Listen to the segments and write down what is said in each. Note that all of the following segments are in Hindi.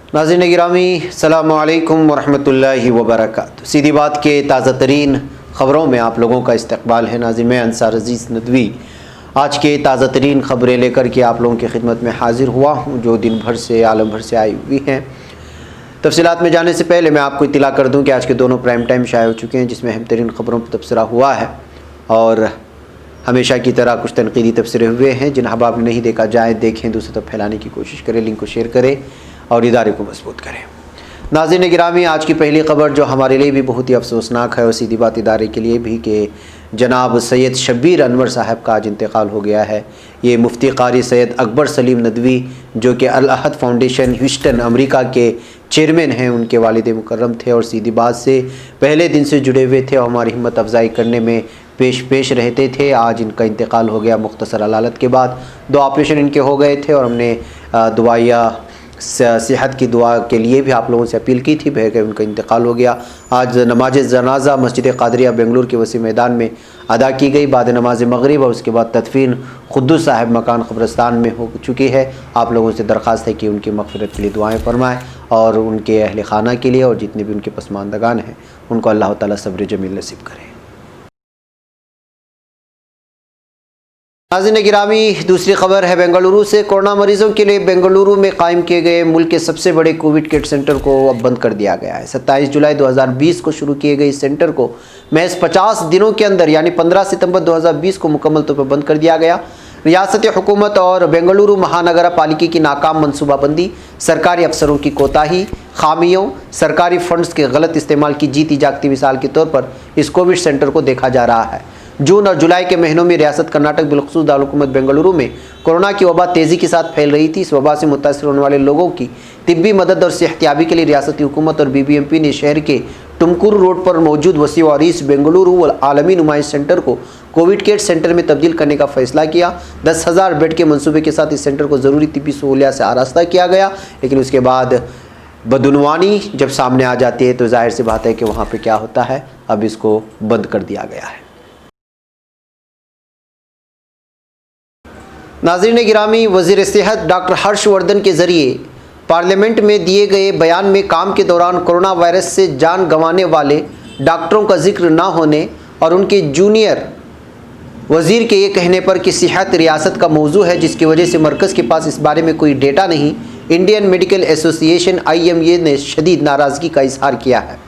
नाज़रीन गिरामी अस्सलामु अलैकुम वरहमतुल्लाहि वबरकातुहू। सीधी बात के ताज़ा तरीन ख़बरों में आप लोगों का इस्तकबाल है। नाज़रीन मैं अंसार अज़ीज़ नदवी आज के ताज़ा तरीन ख़बरें लेकर के आप लोगों की खिदमत में हाज़िर हुआ हूँ, जो दिन भर से आलम भर से आई हुई हैं। तफसीलात में जाने से पहले मैं आपको इत्तला कर दूँ कि आज के दोनों प्राइम टाइम शाये हो चुके हैं, जिसमें अहम तरीन ख़बरों पर तबसरा हुआ है और हमेशा की तरह कुछ तनकीदी तबसरे हुए हैं। जिन अहबाब ने नहीं देखा जाए देखें, दूसरों तक फैलाने की कोशिश करें, लिंक को शेयर करें और इदारे को मजबूत करें। नाज़रीन गिरामी आज की पहली ख़बर जो हमारे लिए भी बहुत ही अफसोसनाक है और सीधी बात इदारे के लिए भी कि जनाब सैयद शब्बीर अनवर साहब का आज इंतकाल हो गया है। ये मुफ्ती कारी सैयद अकबर सलीम नदवी जो कि अल अहद फाउंडेशन ह्यूस्टन अमेरिका के चेयरमैन हैं, उनके वालिद मुकर्रम थे और सीधी बात से पहले दिन से जुड़े हुए थे और हमारी हिम्मत अफजाई करने में पेश रहते थे। आज इनका इंतकाल हो गया मुख्तसर अलालत के बाद। 2 ऑपरेशन इनके हो गए थे और हमने दुआया सेहत की दुआ के लिए भी आप लोगों से अपील की थी, बहर उनका इंतकाल हो गया। आज नमाज जनाजा मस्जिद कादरिया बेंगलुरु के वसी मैदान में अदा की गई। बाद नमाज मगरिब और उसके बाद तदफीन खुद्दूस साहब मकान क़ब्रिस्तान में हो चुकी है। आप लोगों से दरख्वास्त है कि उनकी मग़फ़िरत के लिए दुआएँ फरमाएँ और उनके अहल खाना के लिए और जितने भी उनके पसमानदगान हैं उनको अल्लाह ताला सब्र जमील नसीब करे। नाज़रीन गिरामी दूसरी खबर है बेंगलुरु से। कोरोना मरीजों के लिए बेंगलुरु में कायम किए गए मुल्क के सबसे बड़े कोविड केयर सेंटर को अब बंद कर दिया गया है। 27 जुलाई 2020 को शुरू किए गए इस सेंटर को महज 50 दिनों के अंदर यानी 15 सितंबर 2020 को मुकम्मल तौर पर बंद कर दिया गया। रियासत हुकूमत और बेंगलुरु महानगर पालिका की नाकाम मनसूबाबंदी, सरकारी अफसरों की कोताही, खामियों, सरकारी फंड्स के गलत इस्तेमाल की जीती जागती मिसाल के तौर पर इस कोविड सेंटर को देखा जा रहा है। जून और जुलाई के महीनों में रियासत कर्नाटक बिलखुसूस दारुलहुकूमत बेंगलुरु में कोरोना की वबा तेज़ी के साथ फैल रही थी। इस वबा से मुतासर होने वाले लोगों की तिब्बी मदद और सेहतियाबी के लिए रियासती हुकूमत और BBMP ने शहर के टुमकुरू रोड पर मौजूद वसी और ईस्ट बेंगलुरु आलमी नुमाइश सेंटर को कोविड केयर सेंटर में तब्दील करने का फैसला किया। 10,000 बेड के मनसूबे के साथ इस सेंटर को ज़रूरी तिब्बी सहूलियात से आरास्ता किया गया, लेकिन उसके बाद बदउनवानी जब सामने आ जाती है तो जाहिर सी बात है कि वहाँ पर क्या होता है, अब इसको बंद कर दिया गया है। नाज़रीन गिरामी वज़ीर सेहत डॉक्टर हर्षवर्धन के ज़रिए पार्लियामेंट में दिए गए बयान में काम के दौरान कोरोना वायरस से जान गंवाने वाले डॉक्टरों का जिक्र ना होने और उनके जूनियर वज़ीर के ये कहने पर कि सेहत रियासत का मौजू है, जिसकी वजह से मरकज़ के पास इस बारे में कोई डेटा नहीं, इंडियन मेडिकल एसोसिएशन IMA ने शदीद नाराज़गी का इजहार किया है।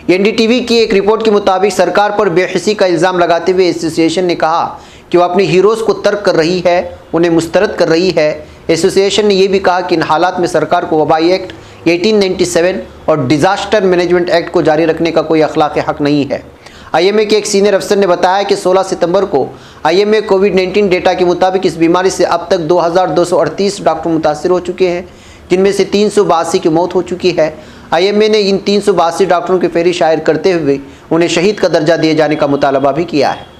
NDTV की एक रिपोर्ट के मुताबिक सरकार पर बेहिसी का इल्ज़ाम लगाते हुए एसोसिएशन ने कहा कि वह अपने हीरोज़ को तर्क कर रही है, उन्हें मुस्तरद कर रही है। एसोसिएशन ने यह भी कहा कि इन हालात में सरकार को वबाई एक्ट 1897 और डिज़ास्टर मैनेजमेंट एक्ट को जारी रखने का कोई अखलाक़ी हक़ नहीं है। IMA के एक सीनियर अफसर ने बताया कि 16 सितंबर को IMA कोविड-19 डेटा के मुताबिक इस बीमारी से अब तक 2238 डॉक्टर मुतासर हो चुके हैं, जिनमें से 382 की मौत हो चुकी है। IMA ने इन 382 डॉक्टरों की फहरिस्त शायर करते हुए उन्हें शहीद का दर्जा दिए जाने का मुतालबा भी किया है।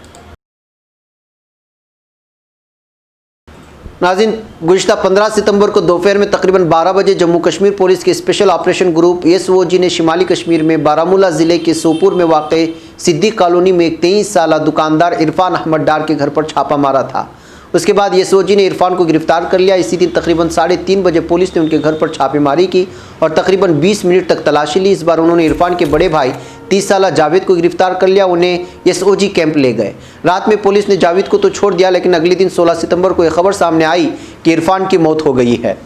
नाज़रीन गुज़िश्ता 15 सितंबर को दोपहर में तकरीबन 12 बजे जम्मू कश्मीर पुलिस के स्पेशल ऑपरेशन ग्रुप SOG ने शिमाली कश्मीर में बारामूला ज़िले के सोपुर में वाक़ सिद्दीक कॉलोनी में एक 23 साला दुकानदार इरफान अहमद डार के घर पर छापा मारा था। उसके बाद SOG ने इरफान को गिरफ़्तार कर लिया। इसी दिन तकरीबन 3:30 बजे पुलिस ने उनके घर पर छापेमारी की और तकरीबन 20 मिनट तक तलाशी ली। इस बार उन्होंने इरफान के बड़े भाई 30 साला जावेद को गिरफ्तार कर लिया, उन्हें SOG कैंप ले गए। रात में पुलिस ने जावेद को तो छोड़ दिया, लेकिन अगले दिन 16 सितंबर को यह खबर सामने आई कि इरफान की मौत हो गई है।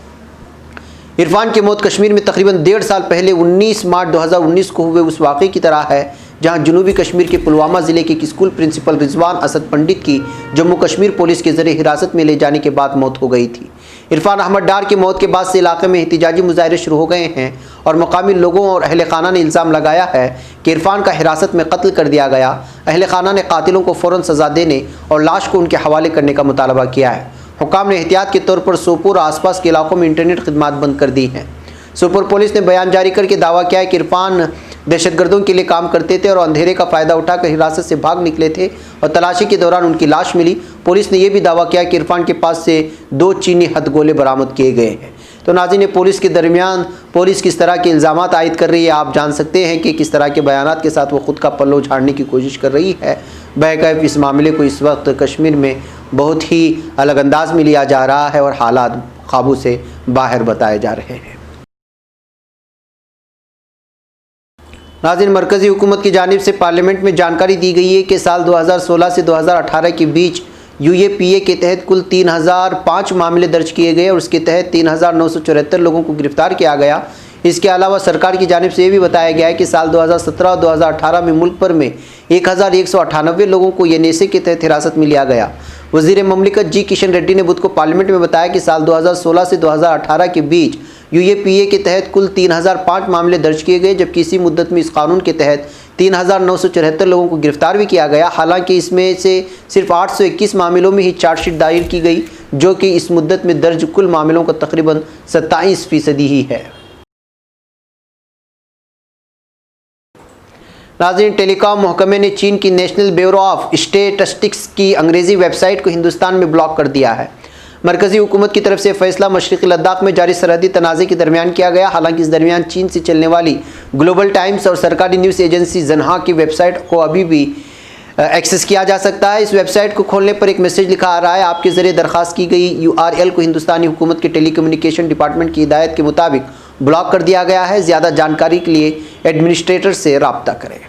इरफान की मौत कश्मीर में तकरीबन 1.5 साल पहले 19 मार्च 2019 को हुए उस वाक़े की तरह है जहां जनूबी कश्मीर के पुलवामा ज़िले के एक स्कूल प्रिंसिपल रिजवान असद पंडित की जम्मू कश्मीर पुलिस के ज़रिए हिरासत में ले जाने के बाद मौत हो गई थी। इरफान अहमद डार की मौत के बाद से इलाके में एहतिजाजी मुजाहरे शुरू हो गए हैं और मकामी लोगों और अहल खाना ने इल्ज़ाम लगाया है कि इरफान का हिरासत में कत्ल कर दिया गया। अहल खाना ने कातिलों को फ़ौरन सज़ा देने और लाश को उनके हवाले करने का मुतालबा किया है। हुकाम ने एहतियात के तौर पर सोपुर और आसपास के इलाकों में इंटरनेट खिदमात बंद कर दी हैं। सोपुर पुलिस ने बयान जारी करके दावा किया है कि इरफान दहशतगर्दों के लिए काम करते थे और अंधेरे का फ़ायदा उठाकर हिरासत से भाग निकले थे और तलाशी के दौरान उनकी लाश मिली। पुलिस ने यह भी दावा किया कि इरफान के पास से 2 चीनी हथगोले बरामद किए गए हैं। तो नाज़रीन पुलिस के दरमियान पुलिस किस तरह के इल्ज़ामात आयद कर रही है, आप जान सकते हैं कि किस तरह के बयानात के साथ वो ख़ुद का पल्लो झाड़ने की कोशिश कर रही है। बहरकैफ इस मामले को इस वक्त कश्मीर में बहुत ही अलग अंदाज में लिया जा रहा है और हालात काबू से बाहर बताए जा रहे हैं। नाज़रीन, मरकज़ी हुकूमत की जानिब से पार्लियामेंट में जानकारी दी गई है कि साल 2016 से 2018 के बीच UAPA के तहत कुल 3005 मामले दर्ज किए गए और उसके तहत 3974 लोगों को गिरफ्तार किया गया। इसके अलावा सरकार की जानिब से ये भी बताया गया है कि साल 2017 और 2018 में मुल्क भर में 1198 लोगों को NSA के तहत हिरासत में लिया गया। वज़ीर ममलिकत जी किशन रेड्डी ने बुध को पार्लियामेंट में बताया कि साल 2016 से 2018 के बीच UAPA के तहत कुल 3005 मामले दर्ज किए गए, जबकि इसी मुद्दत में इस कानून के तहत 3974 लोगों को गिरफ्तार भी किया गया। हालांकि इसमें से सिर्फ 821 मामलों में ही चार्जशीट दायर की गई, जो कि इस मुद्दत में दर्ज कुल मामलों का तकरीबन 27% ही है। नाज़रीन, टेलीकॉम महकमे ने चीन की नेशनल ब्यूरो ऑफ स्टैटिस्टिक्स की अंग्रेज़ी वेबसाइट को हिंदुस्तान में ब्लॉक कर दिया है। मरकज़ी हुकूमत की तरफ से फैसला मशरक़ी लद्दाख में जारी सरहदी तनाज़े के दरमियान किया गया। हालांकि इस दरमियान चीन से चलने वाली ग्लोबल टाइम्स और सरकारी न्यूज़ एजेंसी ज़न्हा की वेबसाइट को अभी भी एक्सेस किया जा सकता है। इस वेबसाइट को खोलने पर एक मैसेज लिखा आ रहा है, आपके ज़रिए दरख्वास्त की गई URL को हिंदुस्तानी हुकूमत के टेलीकम्युनिकेशन डिपार्टमेंट की हिदायत के मुताबिक ब्लॉक कर दिया गया है। ज़्यादा जानकारी के लिए एडमिनिस्ट्रेटर से रब्ता करें।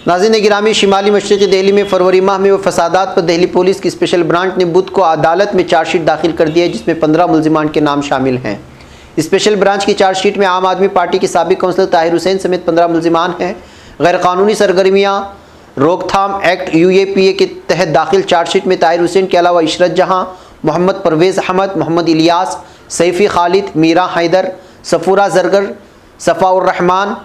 नाज़रीन गिरामी, शिमाली मशरक़ी दिल्ली में फरवरी माह में फसादात पर दिल्ली पुलिस की स्पेशल ब्रांच ने बुध को अदालत में चार्जशीट दाखिल कर दी है, जिसमें 15 मुल्ज़िमान के नाम शामिल हैं। स्पेशल ब्रांच की चार्जशीट में आम आदमी पार्टी के साबिक़ काउंसलर ताहिर हुसैन समेत 15 मुल्ज़िमान हैं। गैरकानूनी सरगर्मियाँ रोकथाम एक्ट UAPA के तहत दाखिल चार्जशीट में ताहिर हुसैन के अलावा इशरत जहाँ, मोहम्मद परवेज़ अहमद, मोहम्मद इलियास, सैफ़ी खालिद, मीरा हैदर, सफ़ूरा जरगर, सफ़ाउर रहमान,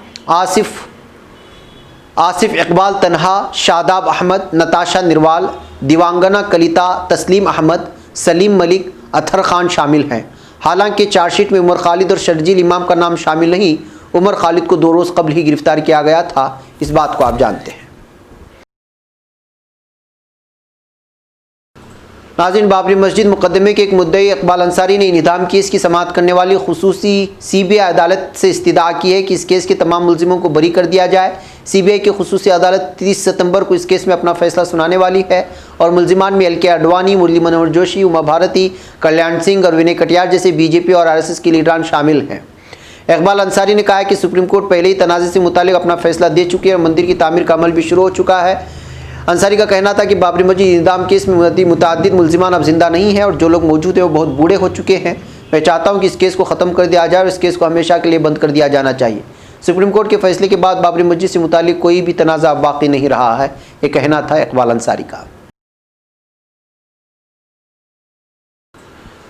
आसिफ इकबाल तन्हा, शादाब अहमद, नताशा निरवाल, दिवांगना कलिता, तस्लीम अहमद, सलीम मलिक, अतहर खान शामिल हैं। हालांकि चार्जशीट में उमर खालिद और शर्जील इमाम का नाम शामिल नहीं। उमर खालिद को 2 रोज़ कबल ही गिरफ्तार किया गया था। इस बात को आप जानते हैं। नाज़रीन, बाबरी मस्जिद मुकदमे के एक मुद्दई इकबाल अंसारी ने इन्हिदाम केस की समाअत करने वाली खुसूसी CBI अदालत से इस्तिदा की है कि इस केस के तमाम मुल्ज़िमों को बरी कर दिया जाए। CBI की खुसूसी अदालत 30 सितंबर को इस केस में अपना फैसला सुनाने वाली है और मुल्ज़िमान में LK आडवाणी, मुरली मनोहर जोशी, उमा भारती, कल्याण सिंह और विनय कटियार जैसे BJP और RSS के लीडरान शामिल हैं। इकबाल अंसारी ने कहा है कि सुप्रीम कोर्ट पहले ही तनाज़े से मुतालिक अपना फैसला दे चुकी है और मंदिर की तामीर का अमल भी शुरू हो चुका है। अंसारी का कहना था कि बाबरी मस्जिद इंतजाम केस में मुतअद्दिद मुल्ज़िमान अब जिंदा नहीं है और जो लोग मौजूद हैं वो बहुत बूढ़े हो चुके हैं। मैं चाहता हूं कि इस केस को ख़त्म कर दिया जाए और इस केस को हमेशा के लिए बंद कर दिया जाना चाहिए। सुप्रीम कोर्ट के फैसले के बाद बाबरी मस्जिद से मुतालिक कोई भी तनाज़ा अब बाकी नहीं रहा है, ये कहना था इकबाल अंसारी का।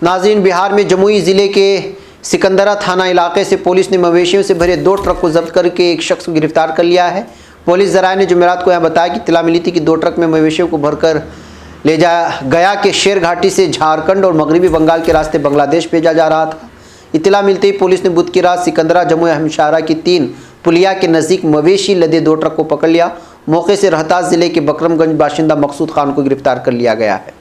नाज़रीन, बिहार में जमुई ज़िले के सिकंदरा थाना इलाके से पुलिस ने मवेशियों से भरे 2 ट्रक को जब्त करके एक शख्स को गिरफ्तार कर लिया है। पुलिस ज़राए ने जुमेरात को यहाँ बताया कि इत्तला मिली थी कि 2 ट्रक में मवेशियों को भरकर ले जाया गया के शेर घाटी से झारखंड और मगरबी बंगाल के रास्ते बांग्लादेश भेजा जा रहा था। इत्तला मिलते ही पुलिस ने बुध की रात सिकंदरा जमुई हमशारा की 3 पुलिया के नज़दीक मवेशी लदे 2 ट्रक को पकड़ लिया। मौके से रोहतास ज़िले के बकरमगंज बाशिंदा मकसूद खान को गिरफ्तार कर लिया गया है।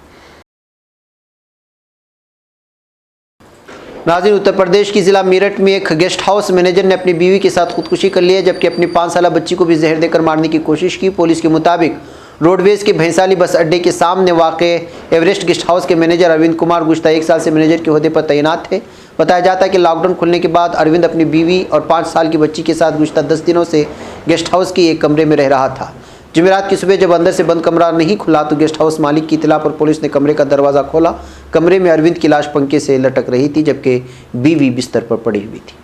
नाज़रीन, उत्तर प्रदेश की ज़िला मेरठ में एक गेस्ट हाउस मैनेजर ने अपनी बीवी के साथ खुदकुशी कर ली है, जबकि अपनी 5 साला बच्ची को भी जहर देकर मारने की कोशिश की। पुलिस के मुताबिक रोडवेज़ के भैंसाली बस अड्डे के सामने वाक़े एवरेस्ट गेस्ट हाउस के मैनेजर अरविंद कुमार गुज़श्ता 1 साल से मैनेजर के ओहदे पर तैनात थे। बताया जाता है कि लॉकडाउन खुलने के बाद अरविंद अपनी बीवी और 5 साल की बच्ची के साथ गुज़श्ता 10 दिनों से गेस्ट हाउस के एक कमरे में रह रहा था। जुमेरात की सुबह जब अंदर से बंद कमरा नहीं खुला तो गेस्ट हाउस मालिक की इत्तला पर पुलिस ने कमरे का दरवाज़ा खोला। कमरे में अरविंद की लाश पंखे से लटक रही थी, जबकि बीवी बिस्तर पर पड़ी हुई थी।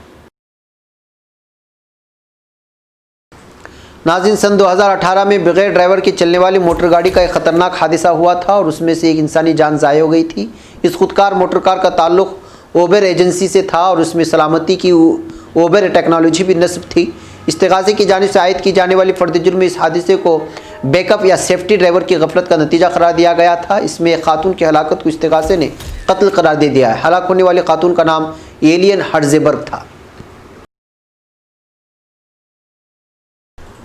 नाज़रीन, सन 2018 में बगैर ड्राइवर के चलने वाली मोटर गाड़ी का एक ख़तरनाक हादसा हुआ था और उसमें से एक इंसानी जान ज़ाया हो गई थी। इस खुदकार मोटर कार का ताल्लुक ओबर एजेंसी से था और उसमें सलामती की ओबर टेक्नोलॉजी भी नस्ब थी। इस्तिगासे की जानिब से आयद की जाने वाली फ़र्द जुर्म इस हादसे को बैकअप या सेफ्टी ड्राइवर की गफलत का नतीजा करार दिया गया था। इसमें एक खातून की हलाकत को इस्तिगासे ने कत्ल करार दे दिया है। हलाक होने वाली खातून का नाम एलियन हर्जेबर्ग था।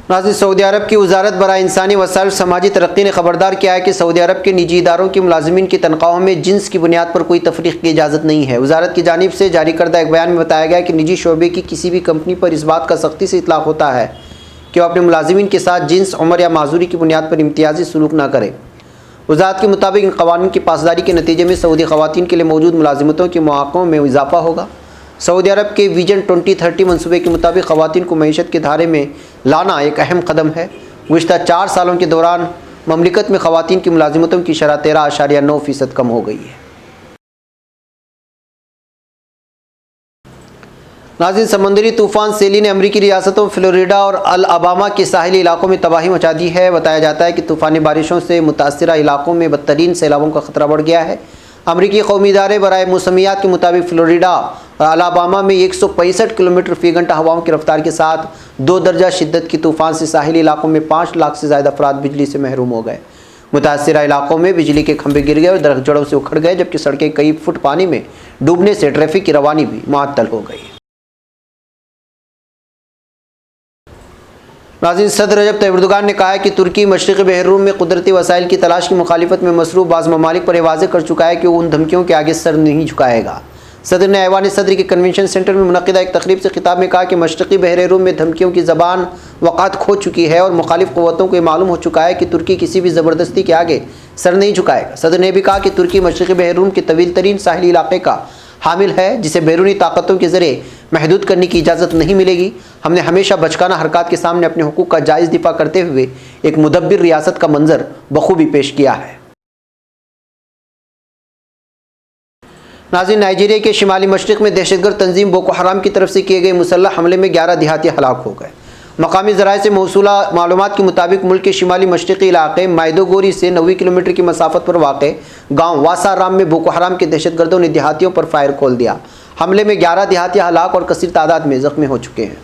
नाज़रीन, सऊदी अरब की वजारत बराए इंसानी वसाइल समाजी तरक्की ने खबरदार किया है कि सऊदी अरब के निजी इदारों के मुलाजिमीन की तनख्वाहों में जिन्स की बुनियाद पर कोई तफरीक की इजाज़त नहीं है। वजारत की जानिब से जारी करदा एक बयान में बताया गया कि निजी शोबे की किसी भी कंपनी पर इस बात का सख्ती से इतलाक़ होता है कि वह अपने मुलाजिमीन के साथ जिन्स, उम्र या माजूरी की बुनियाद पर इम्तियाजी सलूक न करे। वजारत के मुताबिक इन कवानीन की पासदारी के नतीजे में सऊदी ख़वातीन के लिए मौजूद मुलाजिमतों के मौक़ों में इजाफ़ा होगा। सऊदी अरब के विजन 2030 मंसूबे के मुताबिक ख़वातीन को मईशत के धारे में लाना एक अहम कदम है। गुज़िश्ता 4 सालों के दौरान ममलिकत में ख़वातीन की मुलाजिमतों की शरह 13.9% कम हो गई है। नाज़रीन, समुद्री तूफ़ान सेली ने अमरीकी रियासतों फ्लोरिडा और अलाबामा के साहिली इलाकों में तबाही मचा दी है। बताया जाता है कि तूफ़ानी बारिशों से मुतासिरा इलाकों में बदतरीन सैलाबों का ख़तरा बढ़ गया है। अमरीकी कौमी इदारे बराए मौसमियात के मुताबिक फ्लोरिडा और अलाबामा में 165 किलोमीटर फ़ी घंटा हवाओं की रफ्तार के साथ 2 दर्जा शिद्दत की तूफ़ान से साहिली इलाकों में 5 लाख से ज़्यादा अफराद बिजली से महरूम हो गए। मुतासिरा इलाकों में बिजली के खंभे गिर गए और दरख्त जड़ों से उखड़ गए, जबकि सड़कें कई फुट पानी में डूबने से ट्रैफिक की रवानी भी मुअत्तल हो गई। नाज़रीन, सदर रजब तय्यब एर्दोगान ने कहा है कि तुर्की मशरिक़ी बहर्रूम में कुदरती वसाइल की तलाश की मुखालिफत में मसरूफ़ बाज़ ममालिक पर वाज़ेह कर चुका है कि वो उन धमकियों के आगे सर नहीं झुकाएगा। सदर ने ऐवान सदर के कन्वेंशन सेंटर में मुनक़िदा एक तकरीब से खिताब में कहा कि मशरिक़ी बहर्रूम में धमकियों की ज़बान वक़ात खो चुकी है और मुखालिफ क़ुव्वतों को मालूम हो चुका है कि तुर्की किसी भी ज़बरदस्ती के आगे सर नहीं झुकाएगा। सदर ने भी कहा कि तुर्की मशरिक़ी बहर्रूम के तवील तरीन साहिली इलाक़े का हामिल है, जिसे बैरूनी ताकतों के ज़रिए महदूद करने की इजाज़त नहीं मिलेगी। हमने हमेशा बचकाना हरकत के सामने अपने हुकूक का जायज़ दिफा करते हुए एक मुदब्बिर रियासत का मंजर बखूबी पेश किया है। नाज़रीन, नाइजीरिया के शिमाली मशरिक़ में दहशतगर्द तंजीम बोको हराम की तरफ से किए गए मुसल्लह हमले में 11 देहाती हलाक हो गए। मकामी ज़राए से मौसूला मालूमात के मुताबिक मुल्क के शिमाली मशरिक़ी इलाक़े माइदोगोरी से 90 किलोमीटर की मसाफत पर वाक़ गाँव वासाराम में बोको हराम के दहशतगर्दों ने देहातियों पर फायर खोल दिया। हमले में 11 देहाती हलाक और कसीर तादाद में ज़ख्मी हो चुके हैं।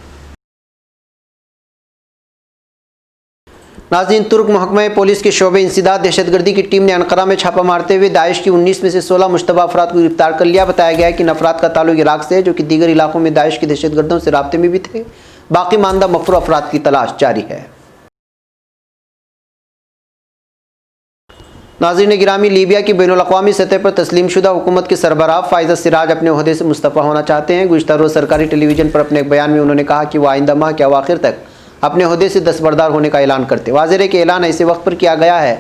नाज़रीन, तुर्क महकमा पुलिस के शोबे इंसदाद दहशतगर्दी की टीम ने अनकरा में छापा मारते हुए दाइश की 19 में से 16 मुश्तबा अफराद को गिरफ्तार कर लिया। बताया गया है कि इन अफराद का ताल्लुक इराक से है, जो कि दीगर इलाकों में दाइश के दहशतगर्दों से राब्ते में भी थे। बाकी मानदा मफरूर अफराद की तलाश जारी है। नाज़रीन गिरामी, लीबिया की बैनुल-अक़वामी सतह पर तस्लीम शुदा हुकूमत के सरबराह फ़ाइज़ सिराज अपने ओहदे से मुस्तफ़ा होना चाहते हैं। गुज़िश्ता रोज़ सरकारी टेलीविज़न पर अपने एक बयान में उन्होंने कहा कि वह आइंदा माह के अवाखिर तक अपने ओहदे से दस्तबरदार होने का ऐलान करते। वाज़ेह है कि ऐलान ऐसे वक्त पर किया गया है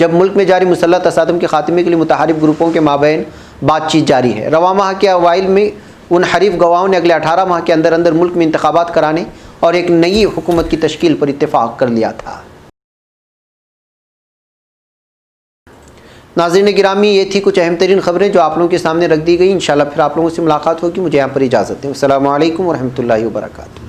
जब मुल्क में जारी मुसल्लह तसादुम के खात्मे के लिए मुतहारिफ ग्रुपों के माबैन बातचीत जारी है। रवा माह के अवाइल में उन हरीफ गवाहों ने अगले 18 माह के अंदर अंदर मुल्क में इंतखाबात कराने और एक नई हुकूमत की तश्कील पर इत्तेफाक कर लिया था। नाज़रीन गिरामी, ये थी कुछ अहम तरीन खबरें जो आप लोगों के सामने रख दी गई। इंशाल्लाह फिर आप लोगों से मुलाकात होगी। मुझे यहाँ पर इजाज़त दें। अस्सलामु अलैकुम व रहमतुल्लाहि व बरकातुहू।